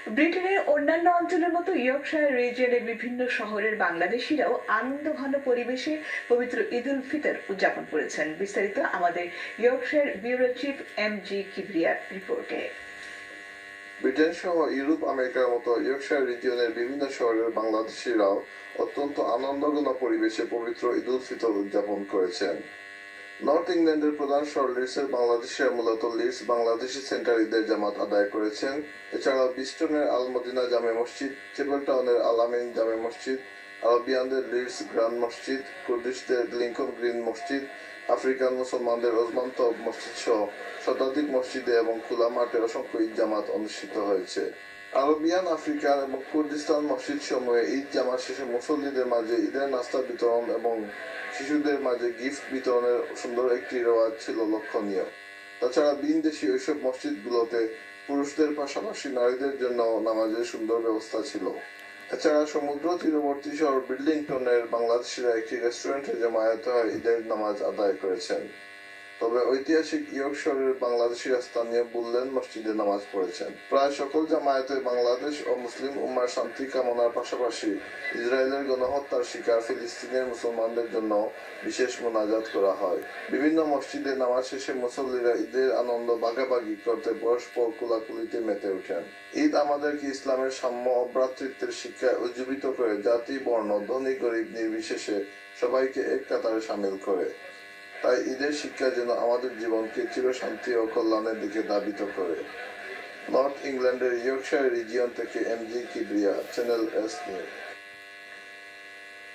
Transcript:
ব্রিটেনের অন্যান্য অঞ্চলের মতো ইয়র্কশায়ার রিজিয়নের বিভিন্ন শহরের বাংলাদেশিরাও আনন্দঘন পরিবেশে পবিত্র ঈদ উল ফিতর উদযাপন করেছেন। বিস্তারিত আমাদের ইয়র্কশায়ার ব্যুরো চিফ এম.জি. কিবরিয়ার রিপোর্টে। ব্রিটেন সহ ইউরোপ আমেরিকার মতো ইয়র্কশায়ার রিজিয়নের বিভিন্ন শহরের বাংলাদেশিরাও অত্যন্ত আনন্দঘন পরিবেশে পবিত্র ঈদ উল ফিতর উদযাপন করেছেন। নর্থ ইংল্যান্ডের প্রধান শহর লিডসের বাংলাদেশিরা মূলত লিডস বাংলাদেশি সেন্টার ঈদের জামাত আদায় করেছেন। এছাড়াও বিস্টনের আল মদিনা জামে মসজিদ, চেপেলটাউনের আল আমিন জামে মসজিদ, আরবিয়ানদের লিডস গ্র্যান্ড মসজিদ, কুর্দিশদের লিঙ্কন গ্রিন মসজিদ, আফ্রিকান মুসলমানদের ওসমান তব মসজিদ সহ শতাধিক মসজিদে এবং খোলা মাঠে অসংখ্য ঈদ জামাত অনুষ্ঠিত হয়েছে। আরবিয়ান, আফ্রিকান এবং কুর্দিস্তান মসজিদ সমূহে ঈদ জামাত শেষে মুসল্লিদের মাঝে ঈদের নাস্তা বিতরণ এবং শিশুদের মাঝে গিফট বিতরণের সুন্দর একটি রেওয়াজ ছিল লক্ষণীয়। তাছাড়া ভিনদেশী ওইসব মসজিদগুলোতে পুরুষদের পাশাপাশি নারীদের জন্য নামাজের সুন্দর ব্যবস্থা ছিল। এছাড়া সমুদ্র তীরবর্তী শহর বিল্ডিংটনের বাংলাদেশিরা একটি রেস্টুরেন্টে জমায়েত হয়ে ঈদের নামাজ আদায় করেছেন। তবে ঐতিহাসিক ইয়র্কশায়ারের বাংলাদেশিরা স্থানীয় বুললেন মসজিদে নামাজ পড়েছেন। প্রায় সকল জামায়াতে বাংলাদেশ ও মুসলিম উম্মার শান্তি কামনার পাশাপাশি ইসরায়েলের গণহত্যার শিকার ফিলিস্তিনের মুসলমানদের জন্য বিশেষ মোনাজাত করা হয়। বিভিন্ন মসজিদে নামাজ শেষে মুসল্লিরা ঈদের আনন্দ ভাগাভাগি করতে পরস্পর কোলাকুলিতে মেতে ওঠেন। ঈদ আমাদেরকে ইসলামের সাম্য ও ভ্রাতৃত্বের শিক্ষায় উজ্জীবিত করে জাতি, বর্ণ, ধনী গরিব নির্বিশেষে সবাইকে এক কাতারে সামিল করে। তাই ঈদের শিক্ষা যেন আমাদের জীবনকে চিরশান্তি ও কল্যাণের দিকে ধাবিত করে। নর্থ ইংল্যান্ডের ইয়র্কশায়ার রিজিয়ন থেকে MG. Kibria, channel S news.